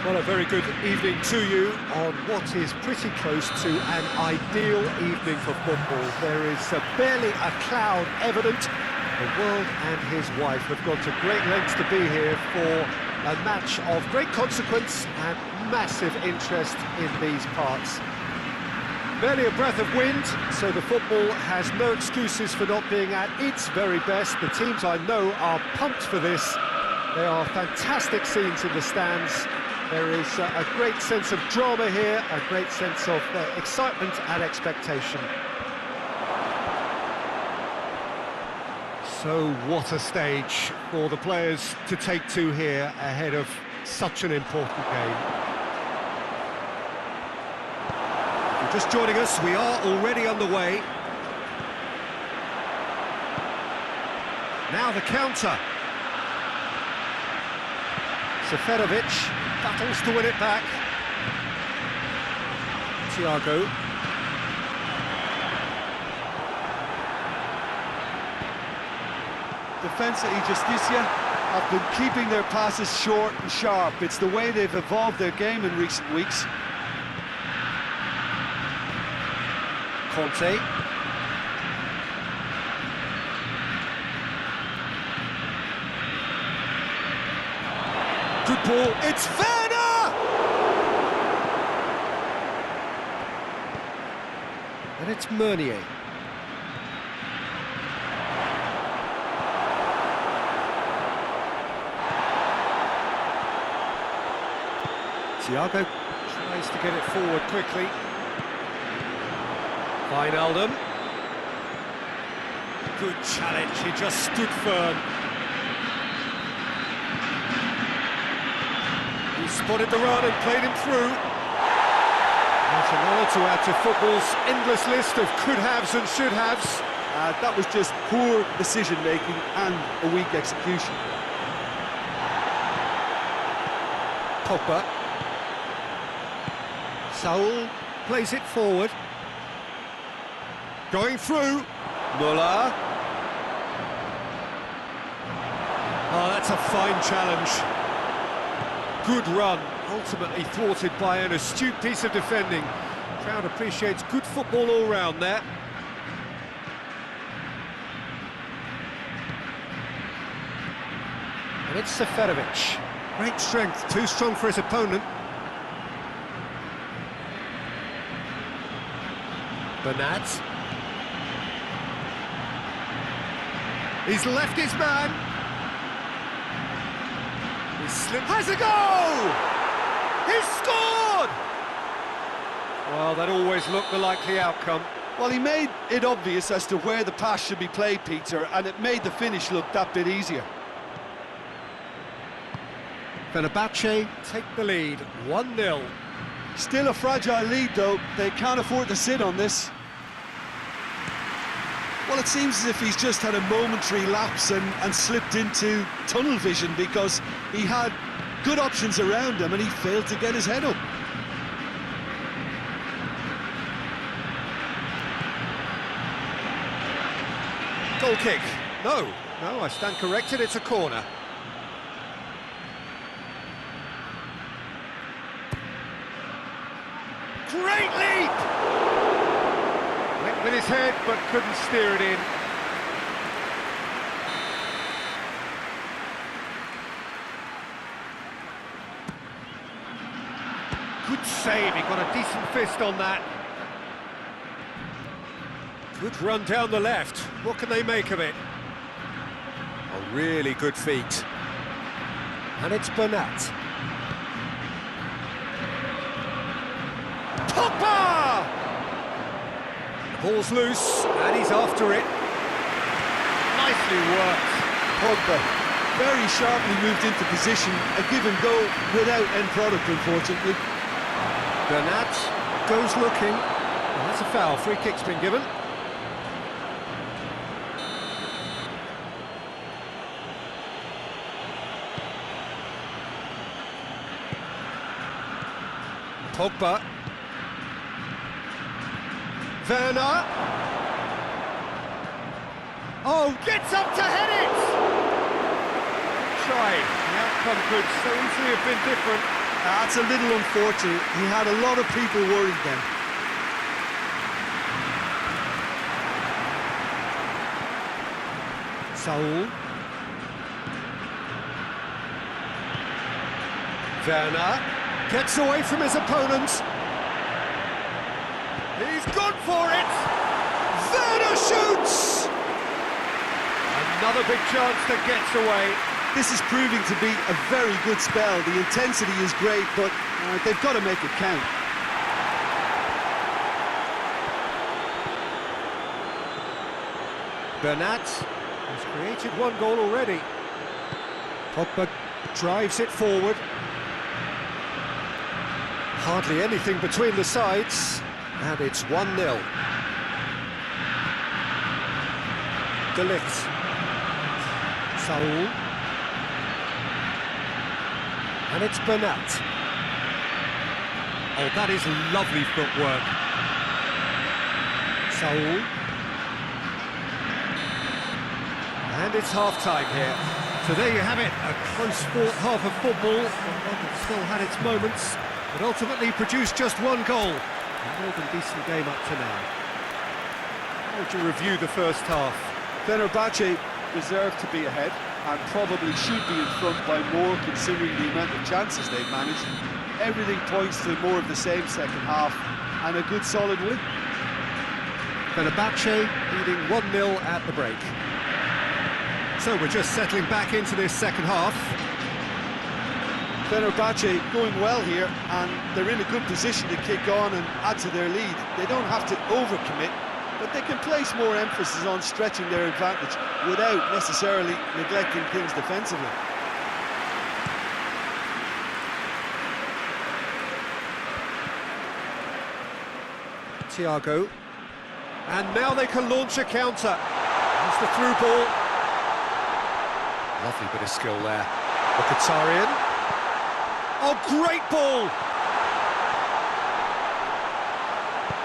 Well, a very good evening to you on what is pretty close to an ideal evening for football. There is barely a cloud evident. The world and his wife have gone to great lengths to be here for a match of great consequence and massive interest in these parts. Barely a breath of wind, so the football has no excuses for not being at its very best. The teams I know are pumped for this. There are fantastic scenes in the stands. There is a great sense of drama here, a great sense of excitement and expectation. So what a stage for the players to take to here ahead of such an important game. If you're just joining us, we are already underway. Now the counter. Seferovic battles to win it back. Thiago. Defensa y Justicia have been keeping their passes short and sharp. It's the way they've evolved their game in recent weeks. Conte. Good ball, it's Werner! And it's Meunier. Thiago tries to get it forward quickly. Wijnaldum. Good challenge, he just stood firm. He spotted the run and played him through. Not another to add to football's endless list of could-haves and should-haves. That was just poor decision-making and a weak execution. Pogba. Saul plays it forward. Going through. Müller. Oh, that's a fine challenge. Good run, ultimately thwarted by an astute piece of defending. Crowd appreciates good football all round there. And it's Seferovic. Great strength, too strong for his opponent. Bernat. He's left his man. He slipped. Has a goal! He's scored! Well, that always looked the likely outcome. Well, he made it obvious as to where the pass should be played, Peter, and it made the finish look that bit easier. Fenerbahce take the lead, 1-0. Still a fragile lead, though. They can't afford to sit on this. Well, it seems as if he's just had a momentary lapse and slipped into tunnel vision, because he had good options around him and he failed to get his head up. Goal kick. No, I stand corrected, it's a corner. Great leap! Went with his head, but couldn't steer it in. Good save, he got a decent fist on that. Good run down the left. What can they make of it? A really good feat. And it's Bernat. Pogba! The ball's loose, and he's after it. Nicely worked. Pogba very sharply moved into position, a give and go without end product, unfortunately. Bernat goes looking. Well, that's a foul. Free kick's been given. Pogba. Werner. Oh, gets up to head it! Tried. The outcome could so easily have been different. That's a little unfortunate. He had a lot of people worried then. Saul. Werner gets away from his opponent. He's gone for it. Werner shoots. Another big chance that gets away. This is proving to be a very good spell. The intensity is great, but they've got to make it count. Bernat has created one goal already. Pogba drives it forward. Hardly anything between the sides, and it's 1-0. De Ligt. Saul. And it's Bernat. Oh, that is lovely footwork. Saul. And it's half-time here. So there you have it, a close-fought half of football, one that still had its moments, but ultimately produced just one goal. A more than decent game up to now. How would you review the first half? Fenerbahce deserved to be ahead and probably should be in front by more considering the amount of chances they've managed. Everything points to more of the same second half and a good solid win. Fenerbahce leading 1-0 at the break. So we're just settling back into this second half. Fenerbahce going well here, and they're in a good position to kick on and add to their lead. They don't have to overcommit, but they can place more emphasis on stretching their advantage without necessarily neglecting things defensively. Thiago. And now they can launch a counter. It's the through ball. Lovely bit of skill there. Mkhitaryan. Oh, great ball!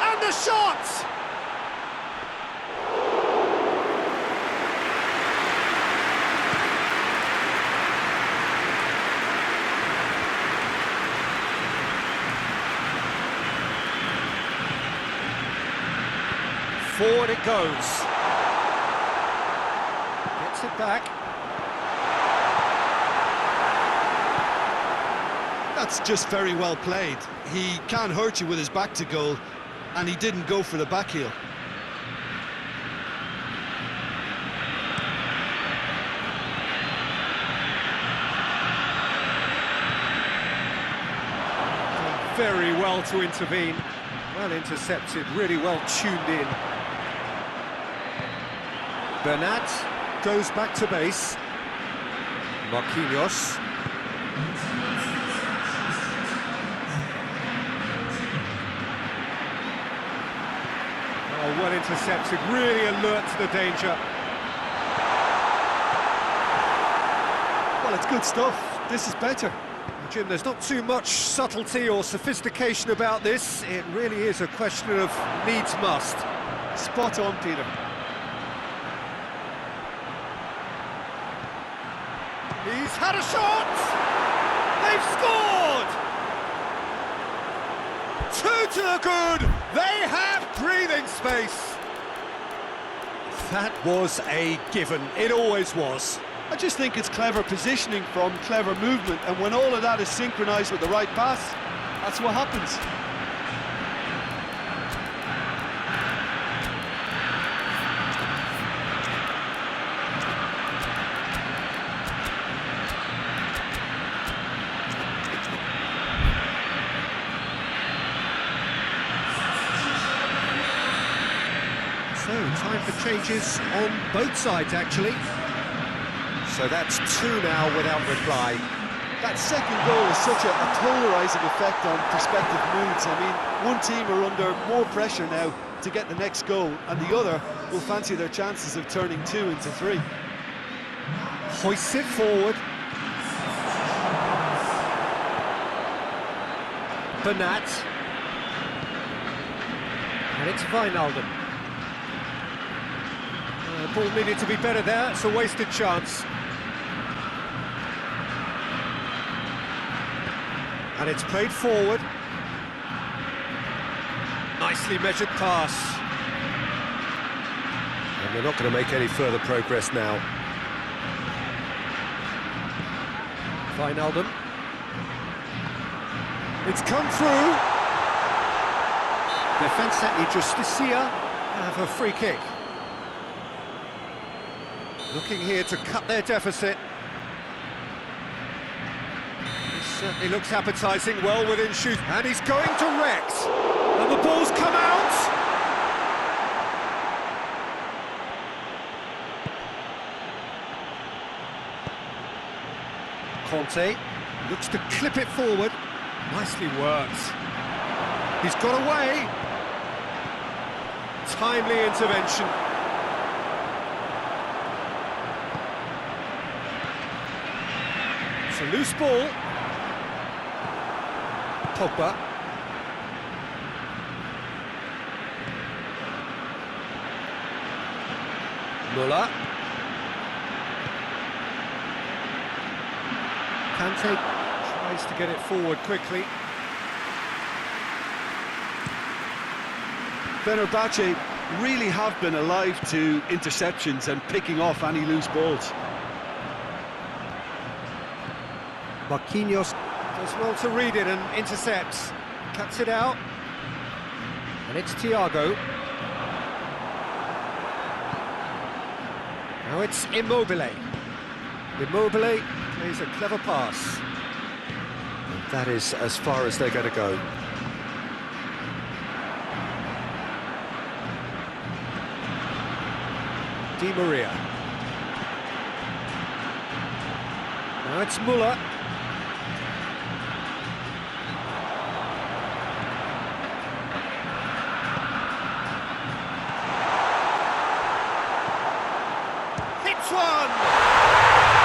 And the shot! Forward it goes. Gets it back. That's just very well played. He can hurt you with his back to goal, and he didn't go for the back heel. Very well to intervene. Well intercepted, really well tuned in. Bernat goes back to base. Marquinhos. Oh, well intercepted, really alert to the danger. Well, it's good stuff. This is better. Jim, there's not too much subtlety or sophistication about this. It really is a question of needs must. Spot on, Peter. He's had a shot! They've scored! 2 to the good! They have breathing space! That was a given. It always was. I just think it's clever positioning from clever movement, and when all of that is synchronised with the right pass, that's what happens. So, time for changes on both sides, actually. So that's 2 now without reply. That second goal is such a polarising effect on prospective moods. I mean, one team are under more pressure now to get the next goal, and the other will fancy their chances of turning 2 into 3. Hoists it forward. Bernat. And it's Wijnaldum. The ball needed to be better there, it's a wasted chance. And it's played forward. Nicely measured pass. And they're not going to make any further progress now. Wijnaldum. It's come through. Defensa y Justicia have a free kick. Looking here to cut their deficit. This certainly looks appetising, well within shoot. And he's going direct. And the ball's come out. Conte looks to clip it forward. Nicely worked. He's got away. Timely intervention. It's a loose ball. Pogba. Muller. Kante tries to get it forward quickly. Fenerbahce really have been alive to interceptions and picking off any loose balls. Marquinhos does well to read it and intercepts. Cuts it out. And it's Thiago. Now it's Immobile. Immobile plays a clever pass. And that is as far as they're going to go. Di Maria. Now it's Muller. Hits one!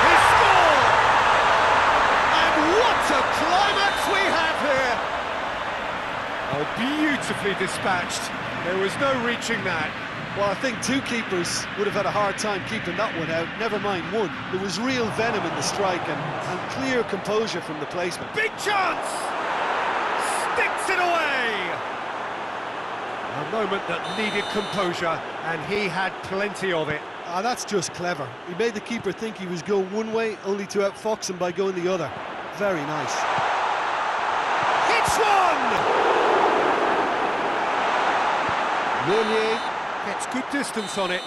He scored! And what a climax we have here! Oh, beautifully dispatched. There was no reaching that. Well, I think two keepers would have had a hard time keeping that one out, never mind one. There was real venom in the strike and clear composure from the placement. Big chance! Sticks it away! A moment that needed composure, and he had plenty of it. Ah, that's just clever. He made the keeper think he was going one way, only to outfox him by going the other. Very nice. Hits one! Meunier gets good distance on it.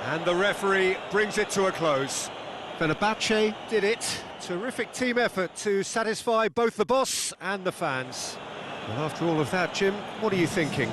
And the referee brings it to a close. Fenerbahce did it. Terrific team effort to satisfy both the boss and the fans. Well, after all of that, Jim, what are you thinking?